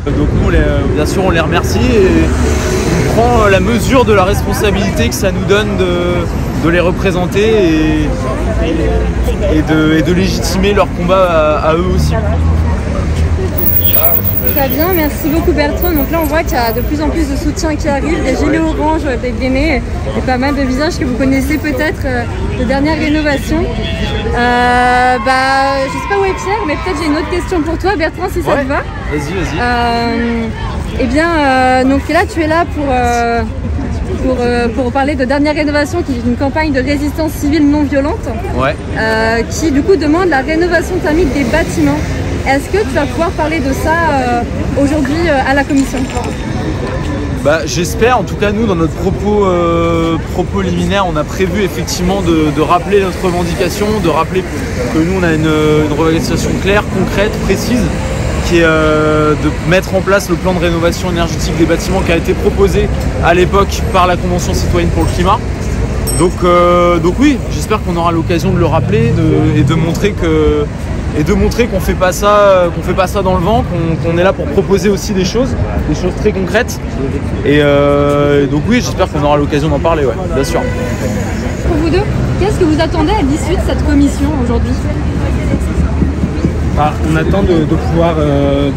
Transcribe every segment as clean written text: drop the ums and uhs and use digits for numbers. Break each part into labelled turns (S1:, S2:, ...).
S1: Donc nous, bien sûr, on les remercie et on prend la mesure de la responsabilité que ça nous donne de les représenter et de légitimer leur combat à eux aussi.
S2: Très bien, merci beaucoup Bertrand. Donc là on voit qu'il y a de plus en plus de soutien qui arrive, des gilets orange dégainés et pas mal de visages que vous connaissez peut-être de dernière rénovation. Je sais pas où est Pierre, mais peut-être j'ai une autre question pour toi Bertrand si ça te va.
S1: Vas-y.
S2: Donc là tu es là pour parler de Dernière Rénovation, qui est une campagne de résistance civile non violente, qui du coup demande la rénovation thermique des bâtiments. Est-ce que tu vas pouvoir parler de ça aujourd'hui à la commission ?
S1: J'espère, en tout cas nous dans notre propos liminaire, on a prévu effectivement de rappeler notre revendication, de rappeler que nous on a une revendication claire, concrète, précise, qui est de mettre en place le plan de rénovation énergétique des bâtiments qui a été proposé à l'époque par la Convention citoyenne pour le climat. Donc oui, j'espère qu'on aura l'occasion de le rappeler et de montrer qu'on fait pas ça dans le vent, qu'on est là pour proposer aussi des choses très concrètes. Et donc oui, j'espère qu'on aura l'occasion d'en parler, ouais, bien sûr.
S2: Pour vous deux, qu'est-ce que vous attendez à l'issue de cette commission aujourd'hui ?
S3: On attend de pouvoir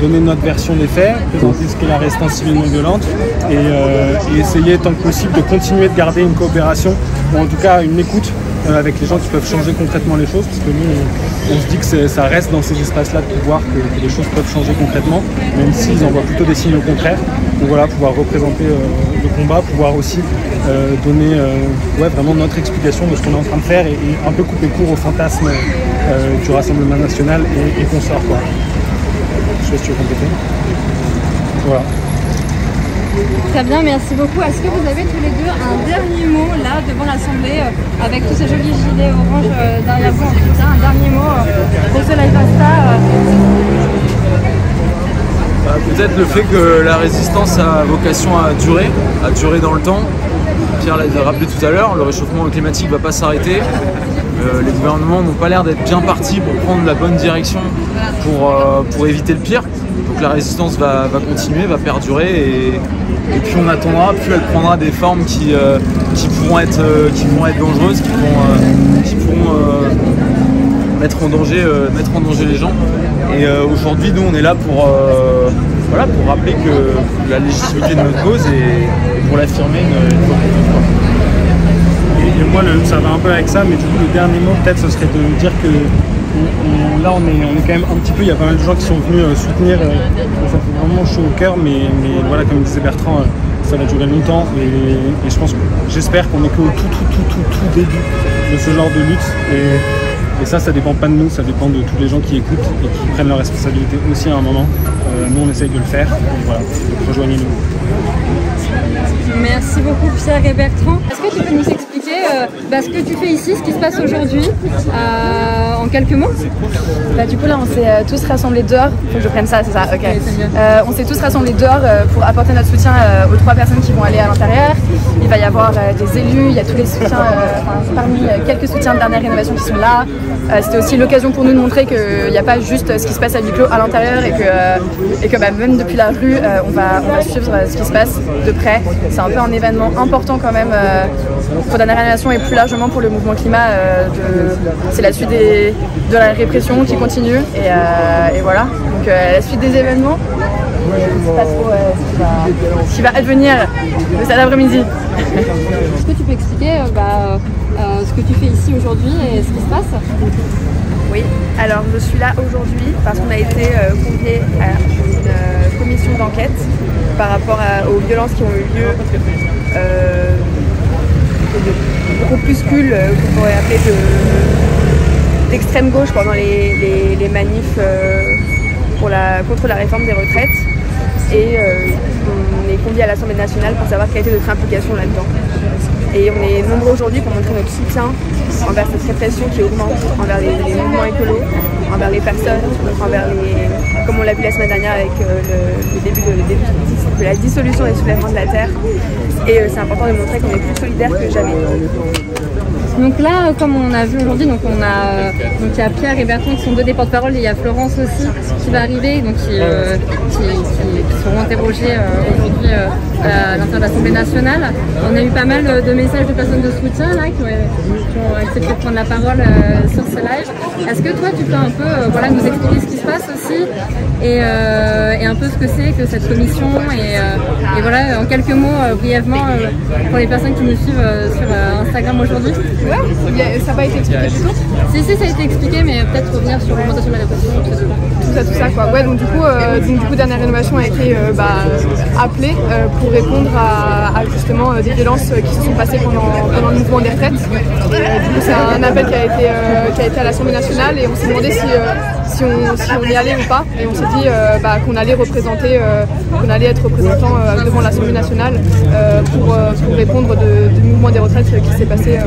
S3: donner notre version des faits, présenter ce qu'est la résistance civile non violente et essayer tant que possible de continuer de garder une coopération ou en tout cas une écoute avec les gens qui peuvent changer concrètement les choses, parce que nous on se dit que ça reste dans ces espaces-là de pouvoir que les choses peuvent changer concrètement, même s'ils envoient plutôt des signes au contraire. Donc voilà, pouvoir représenter le combat, pouvoir aussi donner vraiment notre explication de ce qu'on est en train de faire et un peu couper court au fantasme du Rassemblement national et consorts, quoi. Je sais pas si tu veux compléter. Voilà.
S2: Très bien, merci beaucoup. Est-ce que vous avez tous les deux un dernier mot là devant l'Assemblée avec tous ces jolis gilets orange derrière vous, en tout cas, un dernier mot pour ce live Insta
S1: Peut-être le fait que la résistance a vocation à durer dans le temps. Pierre l'a rappelé tout à l'heure, le réchauffement climatique ne va pas s'arrêter. Les gouvernements n'ont pas l'air d'être bien partis pour prendre la bonne direction pour éviter le pire. Donc la résistance va continuer, va perdurer et plus on attendra, plus elle prendra des formes qui pourront être dangereuses, qui pourront mettre en danger les gens. Et aujourd'hui, nous, on est là pour rappeler que la légitimité de notre cause et pour l'affirmer une fois pour toutes.
S3: Et moi, ça va un peu avec ça, mais du coup, le dernier mot, peut-être, ce serait de dire que là, on est quand même un petit peu, il y a pas mal de gens qui sont venus soutenir, ça fait vraiment chaud au cœur, mais voilà, comme disait Bertrand, ça va durer longtemps et j'espère qu'on est qu'au tout début de ce genre de lutte et ça dépend pas de nous, ça dépend de tous les gens qui écoutent et qui prennent leurs responsabilités aussi à un moment. Nous, on essaye de le faire, donc voilà, rejoignez-nous.
S2: Merci beaucoup Pierre et Bertrand. Est-ce que tu peux nous expliquer ce que tu fais ici, ce qui se passe aujourd'hui en quelques mots ?
S4: Du coup là on s'est tous rassemblés dehors. Faut que je prenne ça, c'est ça, ok. On s'est tous rassemblés dehors pour apporter notre soutien aux 3 personnes qui vont aller à l'intérieur. Il va y avoir des élus, il y a tous les soutiens, parmi quelques soutiens de Dernière Rénovation qui sont là. C'était aussi l'occasion pour nous de montrer qu'il n'y a pas juste ce qui se passe à huis clos à l'intérieur et que même depuis la rue on va suivre ce qui se passe de près. C'est un peu un événement important quand même pour Dernière Rénovation et plus largement pour le mouvement climat. C'est la suite de la répression qui continue et voilà. Donc la suite des événements, je ne sais pas trop ce qui va advenir de cet après-midi.
S2: Est-ce que tu peux expliquer ce que tu fais ici aujourd'hui et ce qui se passe ?
S4: Oui, alors je suis là aujourd'hui parce qu'on a été conviés à une commission d'enquête par rapport aux violences qui ont eu lieu, de groupuscules qu'on pourrait appeler d'extrême gauche pendant les manifs contre la réforme des retraites. Et on est conviés à l'Assemblée nationale pour savoir quelle était notre implication là-dedans. Et on est nombreux aujourd'hui pour montrer notre soutien envers cette répression qui augmente, envers les mouvements écolos, envers les personnes, envers les, comme on l'a vu la semaine dernière avec le début de la dissolution des soulèvements de la terre. Et c'est important de montrer qu'on est plus solidaire que jamais.
S2: Donc là, comme on a vu aujourd'hui, donc il y a Pierre et Bertrand qui sont deux des porte-parole et il y a Florence aussi qui va arriver, donc qui seront interrogés aujourd'hui à l'intérieur de l'Assemblée nationale. On a eu pas mal de messages de personnes de soutien là, qui ont accepté de prendre la parole sur ce live. Est-ce que toi tu peux un peu nous expliquer ce qui se passe aussi et un peu ce que c'est que cette commission et voilà, en quelques mots brièvement pour les personnes qui nous suivent sur Instagram aujourd'hui.
S4: Ouais, ça n'a pas été expliqué du tout.
S2: Si, ça a été expliqué, mais peut-être revenir sur l'augmentation de la répression,
S4: tout ça quoi. Ouais, donc du coup, Dernière Rénovation a été appelée pour répondre à justement des violences qui se sont passées pendant le mouvement des retraites. Du coup, c'est un appel qui a été à l'Assemblée nationale et on s'est demandé si on y allait ou pas. Et on s'est dit qu'on allait être représentant devant l'Assemblée nationale pour répondre du mouvement des retraites qui s'est passé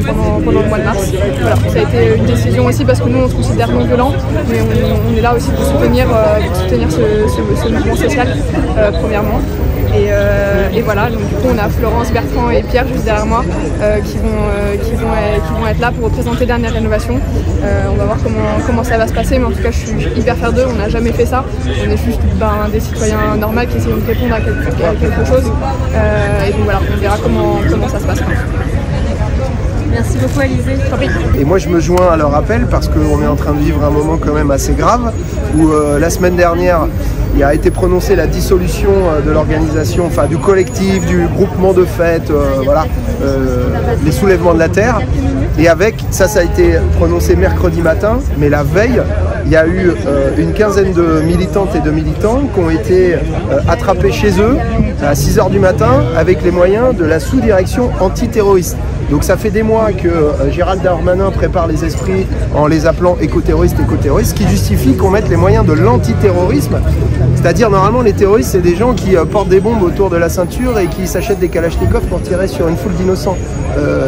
S4: pendant le mois de mars. Voilà. Ça a été une décision aussi parce que nous on se considère non violent, mais on est là aussi pour soutenir ce mouvement social premièrement. Et voilà, donc du coup on a Florence, Bertrand et Pierre juste derrière moi qui vont être là pour représenter Dernière Rénovation. On va voir comment ça va se passer, mais en tout cas je suis hyper fière d'eux, on n'a jamais fait ça. On est juste des citoyens normaux qui essayent de répondre à quelque chose. Et donc voilà, on verra comment ça se passe.
S2: Merci beaucoup Alizée.
S5: Et moi je me joins à leur appel parce qu'on est en train de vivre un moment quand même assez grave où la semaine dernière il a été prononcé la dissolution de l'organisation, enfin du collectif, du groupement de fêtes, les soulèvements de la terre. Et avec, ça a été prononcé mercredi matin, mais la veille, il y a eu une quinzaine de militantes et de militants qui ont été attrapés chez eux à 6 h du matin avec les moyens de la sous-direction antiterroriste. Donc ça fait des mois que Gérald Darmanin prépare les esprits en les appelant éco-terroristes, ce qui justifie qu'on mette les moyens de l'antiterrorisme. C'est-à-dire normalement les terroristes c'est des gens qui portent des bombes autour de la ceinture et qui s'achètent des kalachnikovs pour tirer sur une foule d'innocents.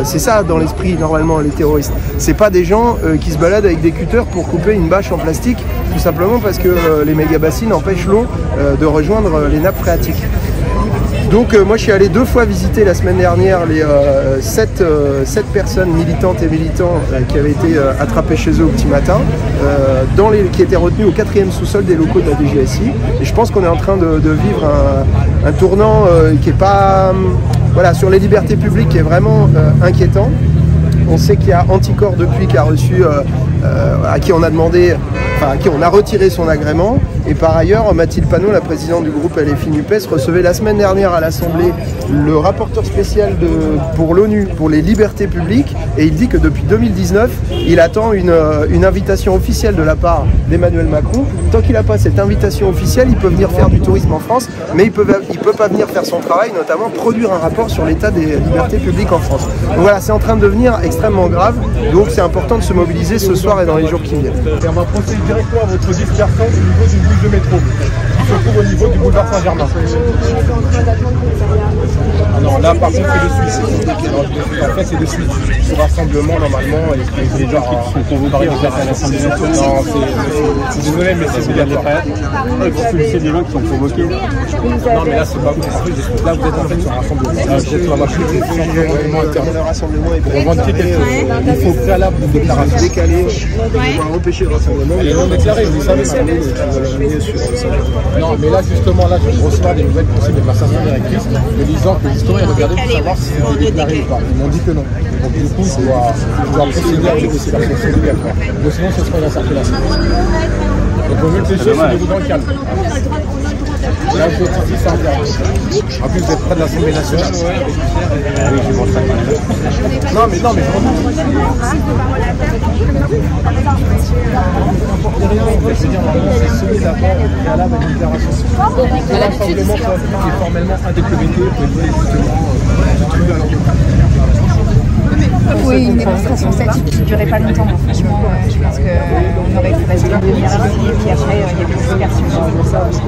S5: C'est ça dans l'esprit normalement les terroristes. C'est pas des gens qui se baladent avec des cutters pour couper une bâche en plastique tout simplement parce que les méga-bassines empêchent l'eau de rejoindre les nappes phréatiques. Donc moi je suis allé 2 fois visiter la semaine dernière les 7 personnes militantes et militants qui avaient été attrapés chez eux au petit matin, qui étaient retenus au 4e sous-sol des locaux de la DGSI. Et je pense qu'on est en train de vivre un tournant qui est pas sur les libertés publiques qui est vraiment inquiétant. On sait qu'il y a Anticorps depuis qui a reçu, à qui on a demandé, à qui on a retiré son agrément. Et par ailleurs, Mathilde Panot, la présidente du groupe LFI NUPES, recevait la semaine dernière à l'Assemblée le rapporteur spécial pour l'ONU pour les libertés publiques. Et il dit que depuis 2019, il attend une invitation officielle de la part d'Emmanuel Macron. Tant qu'il n'a pas cette invitation officielle, il peut venir faire du tourisme en France, mais il peut pas venir faire son travail, notamment produire un rapport sur l'état des libertés publiques en France. Donc voilà, c'est en train de devenir extrêmement grave. Donc c'est important de se mobiliser ce soir et dans les jours qui viennent.
S3: Et on va procéder directement à votre dispersion au niveau d'une bouche de métro, qui se trouve au niveau du boulevard Saint-Germain. Non, là par contre c'est de suite. En fait c'est de suite. Ce rassemblement normalement et les gens qui sont convoqués à l'Assemblée nationale. Non, c'est désolé mais c'est obligatoire. C'est des gens qui sont convoqués. Non mais là c'est pas vous. Là vous êtes en fait sur un rassemblement. Là vous êtes sur la machine de rassemblement et pour revendiquer quelque chose. Il faut préalable de déclaration décalée pour empêcher le rassemblement. Et non déclaré, vous savez ça. Non mais là justement là je reçois des nouvelles possibles de ma station directrice me disant que l'historien regardait pour savoir si c'était déclaré ou pas. Ils m'ont dit que non. Donc du coup je dois procéder avec ces personnes obligatoires. Donc sinon ce serait la circulation. Donc au mieux que les choses c'est de vous dans le calme. Là vous êtes ici c'est interdit. En plus vous êtes près de l'Assemblée nationale. Oui je mange ça. Non mais je c'est celui d'abord préalable à une déclaration. Le rassemblement qui est formellement indécrémité
S4: Oui, une démonstration statique qui ne durait pas longtemps. Franchement, je pense qu'on aurait pu passer une demi-heure ici et puis après, il y a des dispersions.
S6: Est-ce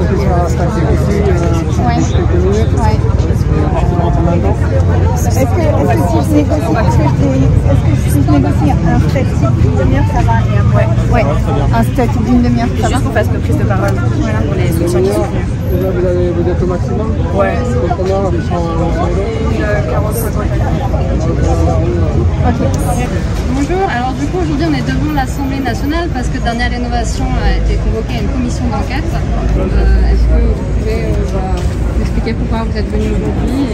S6: que si je négocie un statique d'une demi-heure, ça va et
S4: Ouais. Un statut d'une demi-heure. Ça va qu'on fasse nos prises de parole. Voilà, pour les soutiens qui sont venus.
S3: Vous êtes au maximum?
S4: Ouais.
S3: C'est combien là?
S4: 40-50. Ok.
S2: Bonjour, alors du coup aujourd'hui on est devant l'Assemblée nationale parce que Dernière Rénovation a été convoquée à une commission d'enquête. Est-ce que vous pouvez m'expliquer pourquoi vous êtes venu aujourd'hui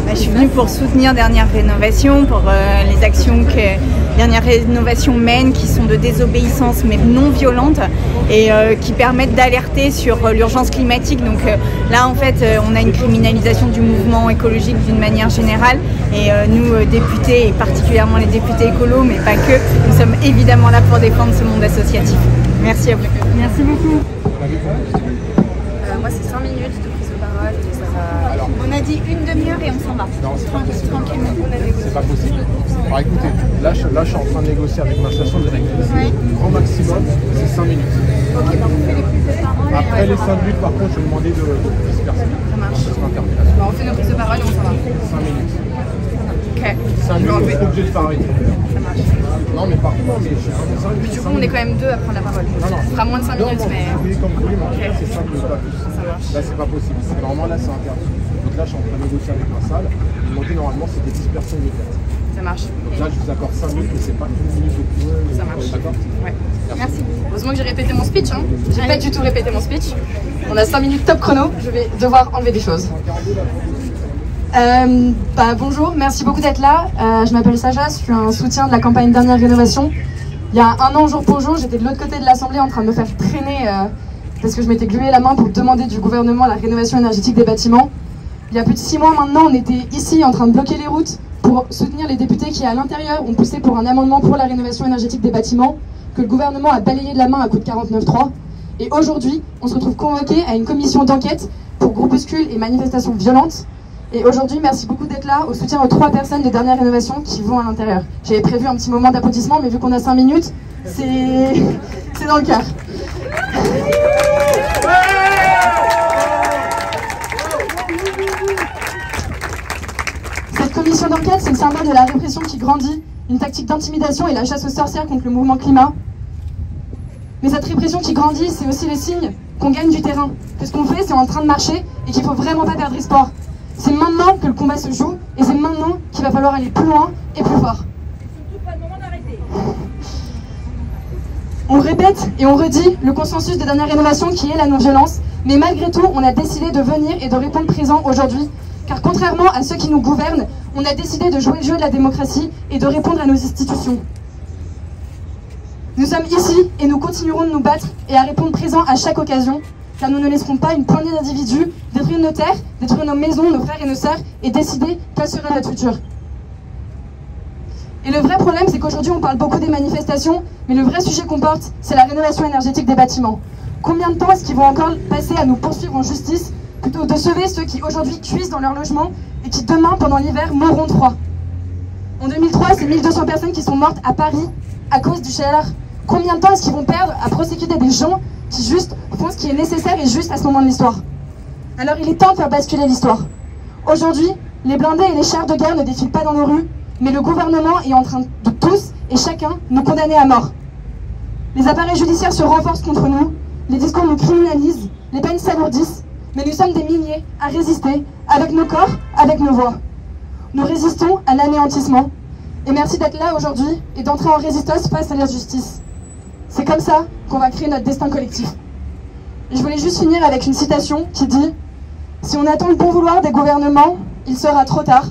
S4: Je suis venue pour soutenir Dernière Rénovation, pour les actions que Dernière Rénovation mène, qui sont de désobéissance mais non violentes et qui permettent d'alerter sur l'urgence climatique. Donc là en fait on a une criminalisation du mouvement écologique d'une manière générale et nous députés, et particulièrement les députés écolos, mais pas que, nous sommes évidemment là pour défendre ce monde associatif. Merci à vous.
S2: Merci beaucoup.
S4: Moi c'est 5 minutes de prise de parole et ça va... On a dit une demi-heure et on s'en va.
S3: Non, c'est pas possible.
S4: Tranquillement, on a négocié.
S3: C'est pas possible. Alors écoutez, là je suis en train de négocier avec ma station directrice.
S4: Oui.
S3: Le grand maximum, c'est 5 minutes.
S4: Ok, bah on fait les prises de parole.
S3: Après les 5 minutes, par contre, je vais demander de disperser.
S4: Ça marche.
S3: Ça sera interpellation.
S4: Bah, on fait nos prises de parole et on s'en va.
S3: 5 minutes.
S4: Ok.
S3: 5 minutes, on est obligé de faire arrêter.
S4: Ça marche.
S3: Non, mais par contre, mais je suis vraiment sérieux.
S4: Mais du coup, on est quand même deux à prendre la parole.
S3: Non.
S4: On fera moins de 5 minutes, mais...
S3: Vous voulez comme vous voulez, mais en tout cas, c'est 5 minutes, pas plus. Là, c'est pas possible. Normalement, là, c'est interdit. Donc là, je suis en train de négocier avec ma salle. Ils m'ont dit, normalement, c'est des dispersions immédiates.
S4: Ça marche.
S3: Donc là, je vous accorde 5 minutes, mais c'est pas une minute de plus.
S4: Ça marche.
S3: D'accord?
S4: Ouais. Merci. Heureusement que j'ai répété mon speech. J'ai pas du tout répété mon speech. On a 5 minutes top chrono. Je vais devoir enlever des choses. Bonjour, merci beaucoup d'être là. Je m'appelle Sacha, je suis un soutien de la campagne Dernière Rénovation. Il y a un an, jour pour jour, j'étais de l'autre côté de l'Assemblée en train de me faire traîner parce que je m'étais glué la main pour demander du gouvernement la rénovation énergétique des bâtiments. Il y a plus de 6 mois maintenant, on était ici en train de bloquer les routes pour soutenir les députés qui, à l'intérieur, ont poussé pour un amendement pour la rénovation énergétique des bâtiments que le gouvernement a balayé de la main à coup de 49.3. Et aujourd'hui, on se retrouve convoqué à une commission d'enquête pour groupuscules et manifestations violentes. Et aujourd'hui, merci beaucoup d'être là, au soutien aux 3 personnes de Dernière Rénovation qui vont à l'intérieur. J'avais prévu un petit moment d'applaudissement, mais vu qu'on a 5 minutes, c'est dans le cœur. Cette commission d'enquête, c'est le symbole de la répression qui grandit, une tactique d'intimidation et la chasse aux sorcières contre le mouvement climat. Mais cette répression qui grandit, c'est aussi le signe qu'on gagne du terrain, que ce qu'on fait, c'est en train de marcher et qu'il ne faut vraiment pas perdre espoir. C'est maintenant que le combat se joue et c'est maintenant qu'il va falloir aller plus loin et plus fort. On répète et on redit le consensus de Dernière Rénovation qui est la non-violence, mais malgré tout, on a décidé de venir et de répondre présent aujourd'hui, car contrairement à ceux qui nous gouvernent, on a décidé de jouer le jeu de la démocratie et de répondre à nos institutions. Nous sommes ici et nous continuerons de nous battre et à répondre présent à chaque occasion, car nous ne laisserons pas une poignée d'individus détruire nos terres, détruire nos maisons, nos frères et nos sœurs et décider quel sera notre futur. Et le vrai problème, c'est qu'aujourd'hui, on parle beaucoup des manifestations, mais le vrai sujet qu'on porte, c'est la rénovation énergétique des bâtiments. Combien de temps est-ce qu'ils vont encore passer à nous poursuivre en justice, plutôt de sauver ceux qui aujourd'hui cuisent dans leur logement et qui demain, pendant l'hiver, mourront de froid? En 2003, c'est 1200 personnes qui sont mortes à Paris à cause du chaleur. Combien de temps est-ce qu'ils vont perdre à prosécuter des gens qui juste font ce qui est nécessaire et juste à ce moment de l'histoire? Alors il est temps de faire basculer l'histoire. Aujourd'hui, les blindés et les chars de guerre ne défilent pas dans nos rues, mais le gouvernement est en train de tous et chacun nous condamner à mort. Les appareils judiciaires se renforcent contre nous, les discours nous criminalisent, les peines s'alourdissent, mais nous sommes des milliers à résister avec nos corps, avec nos voix. Nous résistons à l'anéantissement. Et merci d'être là aujourd'hui et d'entrer en résistance face à l'injustice. C'est comme ça qu'on va créer notre destin collectif. Et je voulais juste finir avec une citation qui dit « Si on attend le bon vouloir des gouvernements, il sera trop tard.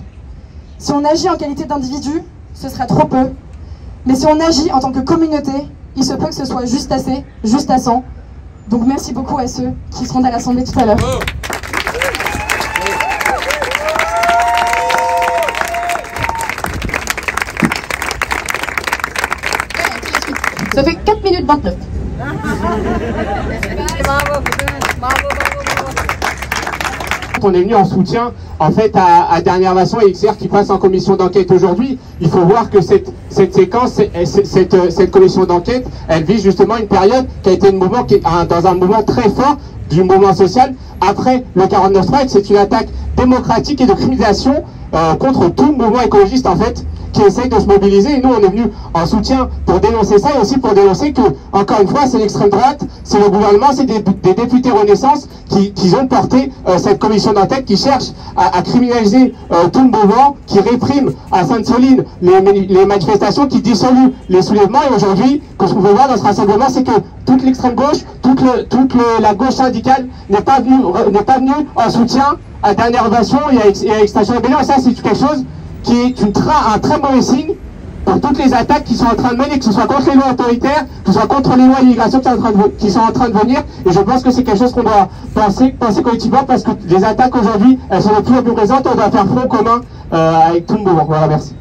S4: Si on agit en qualité d'individu, ce sera trop peu. Mais si on agit en tant que communauté, il se peut que ce soit juste assez, juste à 100. Donc merci beaucoup à ceux qui seront à l'Assemblée tout à l'heure. » Ça fait 4 minutes 29.
S6: On est venu en soutien en fait à Dernière Rénovation et XR qui passe en commission d'enquête aujourd'hui. Il faut voir que cette séquence, cette commission d'enquête, elle vise justement une période qui a été dans un mouvement très fort du mouvement social après le 49.3 et c'est une attaque démocratique et de criminalisation contre tout mouvement écologiste en fait qui essayent de se mobiliser. Et nous, on est venus en soutien pour dénoncer ça et aussi pour dénoncer que, encore une fois, c'est l'extrême droite, c'est le gouvernement, c'est des députés Renaissance qui ont porté cette commission d'enquête qui cherche à criminaliser tout le mouvement, qui réprime à Sainte-Soline les manifestations, qui dissolue les soulèvements. Et aujourd'hui, ce qu'on peut voir dans ce rassemblement, c'est que toute l'extrême gauche, toute la gauche syndicale n'est pas venue en soutien à dernière version et à Extinction Rebellion. Et ça, c'est quelque chose qui est un très mauvais signe pour toutes les attaques qui sont en train de mener, que ce soit contre les lois autoritaires, que ce soit contre les lois d'immigration qui sont en train de venir. Et je pense que c'est quelque chose qu'on doit penser collectivement, parce que les attaques aujourd'hui, elles sont de plus en plus présentes. On doit faire front commun avec tout le mouvement. Voilà, merci.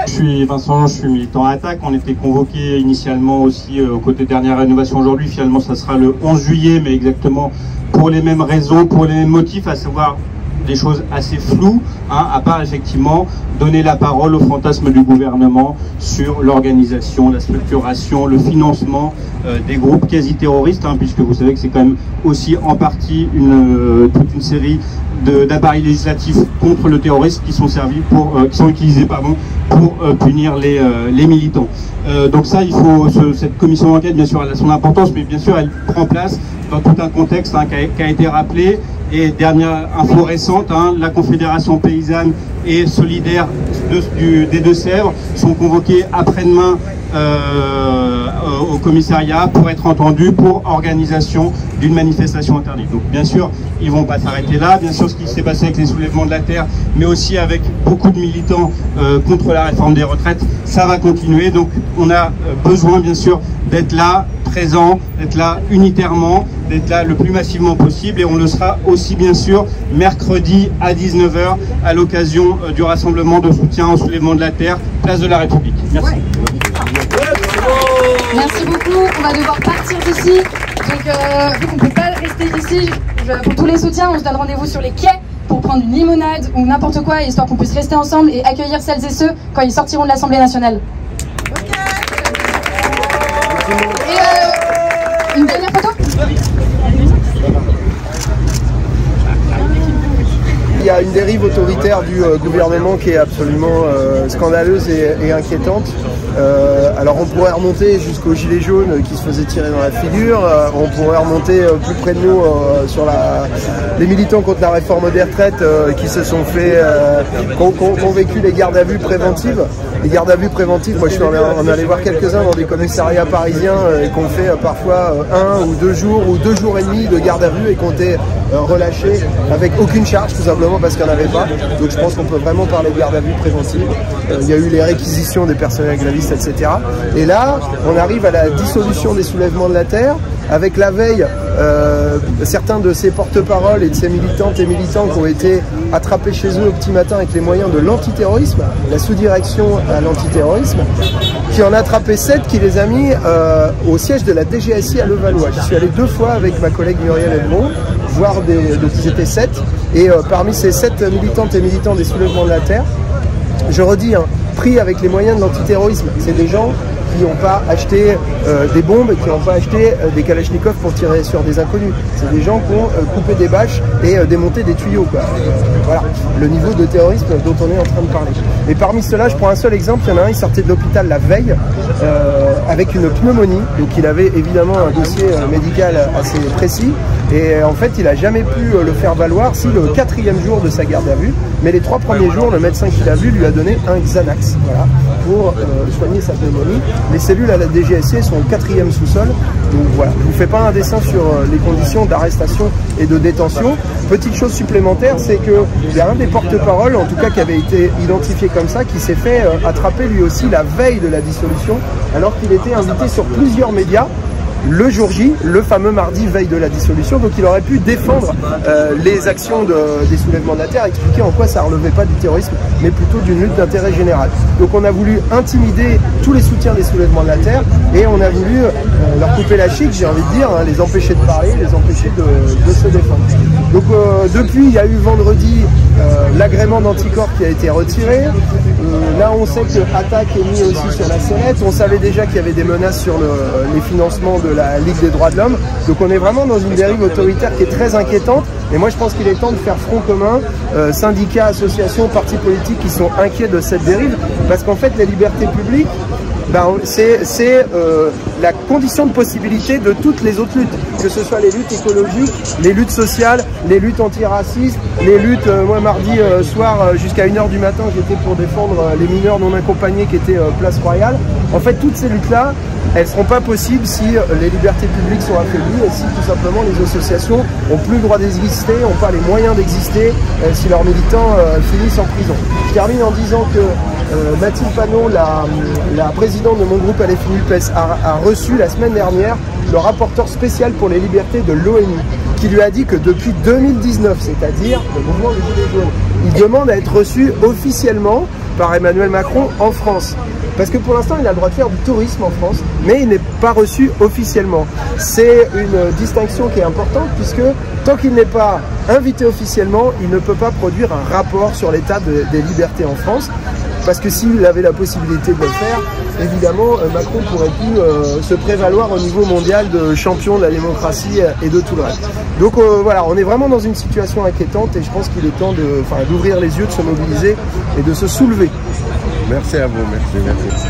S7: Je suis Vincent, je suis militant à Attaque. On était convoqué initialement aussi aux côtés de Dernière Rénovation aujourd'hui. Finalement, ça sera le 11 juillet, mais exactement pour les mêmes raisons, pour les mêmes motifs, à savoir des choses assez floues, à part effectivement donner la parole au fantasme du gouvernement sur l'organisation, la structuration, le financement des groupes quasi-terroristes, puisque vous savez que c'est quand même aussi en partie toute une série d'appareils législatifs contre le terrorisme qui sont utilisés pour punir les militants. Donc ça, cette commission d'enquête, bien sûr, elle a son importance, mais bien sûr, elle prend place dans tout un contexte qui a été rappelé. Et dernière info récente, la Confédération paysanne et solidaire des Deux-Sèvres sont convoqués après-demain au commissariat pour être entendus pour organisation d'une manifestation interdite. Donc bien sûr, ils ne vont pas s'arrêter là. Bien sûr, ce qui s'est passé avec les soulèvements de la terre, mais aussi avec beaucoup de militants contre la réforme des retraites, ça va continuer. Donc on a besoin, bien sûr, d'être là, présent, d'être là unitairement, d'être là le plus massivement possible, et on le sera aussi bien sûr mercredi à 19h à l'occasion du rassemblement de soutien au soulèvement de la terre, place de la République. Merci.
S4: Merci beaucoup, on va devoir partir d'ici, donc vu qu'on ne peut pas rester ici, pour tous les soutiens, on se donne rendez-vous sur les quais pour prendre une limonade ou n'importe quoi, histoire qu'on puisse rester ensemble et accueillir celles et ceux quand ils sortiront de l'Assemblée nationale. Et une dernière photo ?
S5: Il y a une dérive autoritaire du gouvernement qui est absolument scandaleuse et inquiétante. Alors on pourrait remonter jusqu'aux gilets jaunes qui se faisaient tirer dans la figure, on pourrait remonter plus près de nous sur les militants contre la réforme des retraites qui se sont fait, qui ont vécu les gardes à vue préventives. Les gardes à vue préventives, moi je suis en allé voir quelques-uns dans des commissariats parisiens et qui ont fait parfois 1 ou 2 jours ou 2 jours et demi de garde à vue et qui ont été relâchés avec aucune charge, tout simplement parce qu'il n'y en avait pas. Donc je pense qu'on peut vraiment parler de garde à vue préventive. Il y a eu les réquisitions des personnels grévistes, etc. Et là, on arrive à la dissolution des soulèvements de la terre, avec la veille certains de ces porte-paroles et de ces militantes et militants qui ont été attrapés chez eux au petit matin avec les moyens de l'antiterrorisme, la sous-direction à l'antiterrorisme, qui en a attrapé 7, qui les a mis au siège de la DGSI à Levallois. J'y suis allé 2 fois avec ma collègue Muriel Edmond, voir donc ils étaient 7, et parmi ces 7 militantes et militants des soulèvements de la terre, je redis, pris avec les moyens de l'antiterrorisme, c'est des gens qui n'ont pas acheté des bombes, qui n'ont pas acheté des kalachnikovs pour tirer sur des inconnus. C'est des gens qui ont coupé des bâches et démonté des tuyaux. Voilà le niveau de terrorisme dont on est en train de parler. Et parmi ceux-là, je prends un seul exemple. Il y en a un, il sortait de l'hôpital la veille avec une pneumonie. Donc il avait évidemment un dossier médical assez précis. Et en fait, il n'a jamais pu le faire valoir, si le 4e jour de sa garde à vue. Mais les 3 premiers jours, le médecin qui l'a vu lui a donné un Xanax, voilà, pour soigner sa pneumonie. Les cellules à la DGSI sont au 4e sous-sol. Donc voilà, je ne vous fais pas un dessin sur les conditions d'arrestation et de détention. Petite chose supplémentaire, c'est qu'il y a un des porte-paroles, en tout cas qui avait été identifié comme ça, qui s'est fait attraper lui aussi la veille de la dissolution, alors qu'il était invité sur plusieurs médias le jour J, le fameux mardi veille de la dissolution. Donc il aurait pu défendre les actions des soulèvements de la terre, expliquer en quoi ça ne relevait pas du terrorisme, mais plutôt d'une lutte d'intérêt général. Donc on a voulu intimider tous les soutiens des soulèvements de la terre, et on a voulu leur couper la chic, j'ai envie de dire, les empêcher de parler, les empêcher de se défendre. Donc depuis, il y a eu vendredi l'agrément d'anticorps qui a été retiré. Là, on sait que Attac est mis aussi sur la sellette. On savait déjà qu'il y avait des menaces sur les financements de la Ligue des droits de l'homme. Donc on est vraiment dans une dérive autoritaire qui est très inquiétante. Et moi, je pense qu'il est temps de faire front commun, syndicats, associations, partis politiques qui sont inquiets de cette dérive. Parce qu'en fait, les libertés publiques, c'est la condition de possibilité de toutes les autres luttes, que ce soit les luttes écologiques, les luttes sociales, les luttes antiracistes, les luttes, moi mardi soir jusqu'à 1h du matin j'étais pour défendre les mineurs non accompagnés qui étaient place Royale. En fait toutes ces luttes-là, elles ne seront pas possibles si les libertés publiques sont affaiblies et si tout simplement les associations n'ont plus le droit d'exister, n'ont pas les moyens d'exister, si leurs militants finissent en prison. Je termine en disant que Mathilde Panot, la présidente de mon groupe LFI-NUPES, a reçu la semaine dernière le rapporteur spécial pour les libertés de l'ONU, qui lui a dit que depuis 2019, c'est-à-dire le mouvement des Gilets jaunes, il demande à être reçu officiellement par Emmanuel Macron en France. Parce que pour l'instant, il a le droit de faire du tourisme en France, mais il n'est pas reçu officiellement. C'est une distinction qui est importante, puisque tant qu'il n'est pas invité officiellement, il ne peut pas produire un rapport sur l'état des libertés en France. Parce que s'il avait la possibilité de le faire, évidemment, Macron pourrait plus se prévaloir au niveau mondial de champion de la démocratie et de tout le reste. Donc voilà, on est vraiment dans une situation inquiétante et je pense qu'il est temps d'ouvrir les yeux, de se mobiliser et de se soulever.
S8: Merci à vous, merci.